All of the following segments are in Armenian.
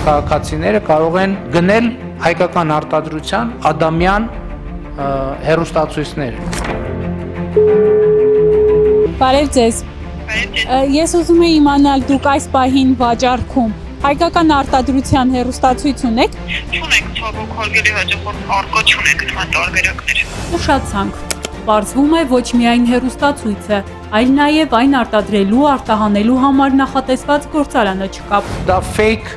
քաղաքացիները կարող են գնել հայկական արտադրության ադամյան հեռուստացույցներ։ Բարև ձեզ։ Ես ուզում եմ իմանալ, դուք այս պահին վաճառքում հայկական արտադրության հեռուստացույց ունեք։ Չունենք, ցավոք, հարգելի հաճախորդ, արկա չունենք նման տարբերակներ։ Ուշացանք։ Պարզվում է ոչ միայն հեռուստացույցը, այլ նաև այն արտադրելու, արտահանելու համար նախատեսված գործարանը չկա։ Դա fake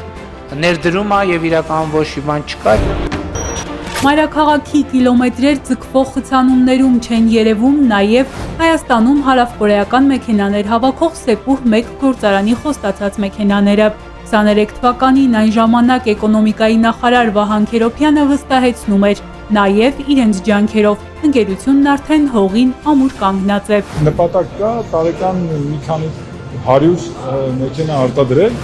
ներդրում է եւ իրական ոչ մի բան չկա։ Մայրաքաղաքի կիլոմետրեր ձգվող խցանումներում չեն երևում նաև Հայաստանում հարավկորեական մեքենաներ հավաքող Սեպուր 1 գործարանի խոստացած մեքենաները։ 23 թվականին այն ժամանակ էկոնոմիկայի նախարար Վահան Քերոփյանը վստահեցնում էր, նաև իրենց ջանքերով ընկերությունն արդեն հողին ամուր կանգնած է։ Նպատակ կա տարեկան մի քանի 100 մեքենա արտադրել։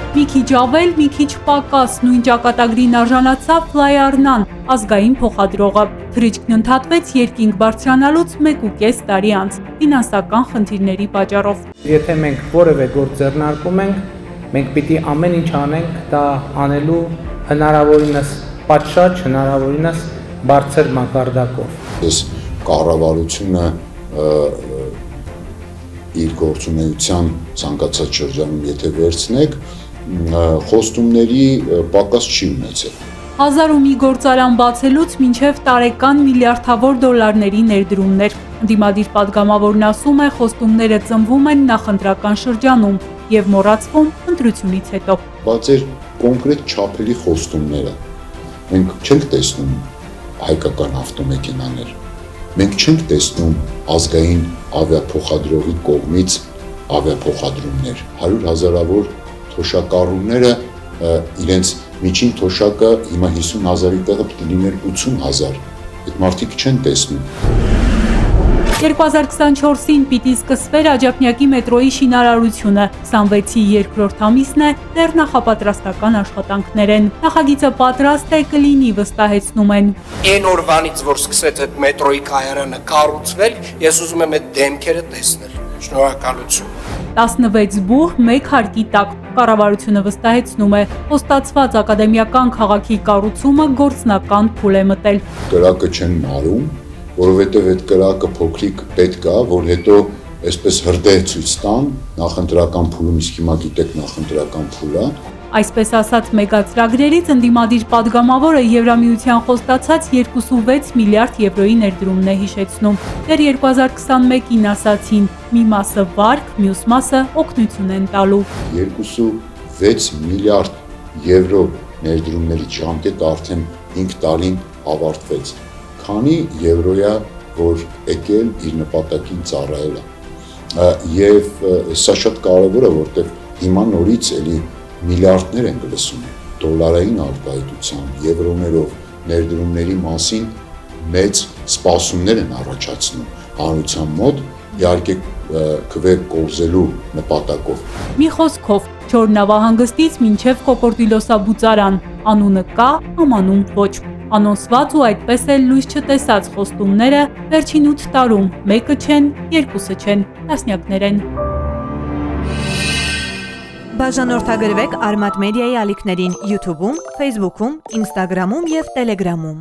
Մի քիչ ավել, մի քիչ պակաս, նույն ճակատագրին արժանացավ Ֆլայ-Արնան, ազգային փոխադրողը։ Թռիչքն ընդհատվեց երկինք բարձրանալուց 1.5 տարի անց, ֆինանսական խնդիրների պատճառով։ Եթե մենք որևէ գործ ձեռնարկում ենք, մենք պիտի ամեն ինչ անենք դա անելու հնարավորինս պատշաճ, հնարավորինս բարձր մակարդակով։ Այս կառավարությունը իր գործունեության ցանկացած շրջանում եթե վերցնեք, խոստումների պակաս չի ունեցել։ 1000 ու մի գործարան բացելուց մինչև տարեկան միլիարդավոր դոլարների ներդրումներ։ Ընդդիմադիր պատգամավորն ասում է, խոստումները ծնվում են նախընտրական շրջանում եւ մոռացվում ընտրությունից հետո։ Բայց էր կոնկրետ չափերի խոստումները։ Մենք չենք տեսնում հայկական ավտոմեքենաներ։ Մենք չենք տեսնում ազգային ավիափոխադրողի կողմից ավիափոխադրումներ։ 100 հազարավոր թոշակառուները իրենց միջին թոշակը հիմա 50,000-ի տեղը պետք է լիներ 80,000։ Այդ մարդիկ չեն տեսնում։ 2024-ին պիտի սկսվեր Աջափնյակի մետրոյի շինարարությունը, 26-ի երկրորդ ամիսն է, դեռ նախապատրաստական աշխատանքներ են։ Նախագիծը պատրաստ է կլինի, վստահեցնում են։ Այն օրվանից, որ սկսեց այդ մետրոյի կայարանը կառուցվել, ես ուզում եմ այդ դեմքերը տեսնել։ Շնորհակալություն։ 16 բուհ, 1 հարկի տակ։ Կառավարությունը վստահեցնում է, խոստացված ակադեմիական քաղաքի կառուցումը գործնական փուլ է մտել։ Կրակը չեն մարում, որովհետև այդ կրակը փոքրիկ պետք է, որ հետո այսպես հրդեհ ցույց տան նախընտրական փուլում, իսկ հիմա գիտեք նախընտրական փուլը։ Այսպես ասած մեգացրագրերից ընդդիմադիր պատգամավորը Եվրամիության խոստացած 2.6 միլիարդ եվրոյի ներդրումն է հիշեցնում։ Դեռ 2021-ին ասացին՝ մի մասը վարկ, մյուս մասը օգնություն են տալու։ 2.6 միլիարդ եվրո ներդրումների ժամկետը արդեն 5 տարին ավարտվեց։ Քանի եվրոյա, որ եկել իր նպատակին ծառայել է։ Եվ սա շատ կարևոր է, որտեղ հիմա նորից էլի միլիարդներ են լսում դոլարային արտահայտությամբ, եվրոներով ներդրումների մասին մեծ սպասումներ են առաջացնում հանրության մոտ, իհարկե քվեր կորզելու նպատակով։ Մի խոսքով, Չոր նավահանգստից մինչև Կոկորդիլոսաբուծարան, անունը կա, համանուն ոչ։ Անոնսված ու այդպես էլ լույս չտեսած խոստումները վերջին 8 տարում մեկը չեն, երկուսը չեն, տասնյակներ են։ Բաժանորդագրվեք Արմատ մեդիայի ալիքներին YouTube-ում, Facebook-ում, Instagram-ում և Telegram-ում։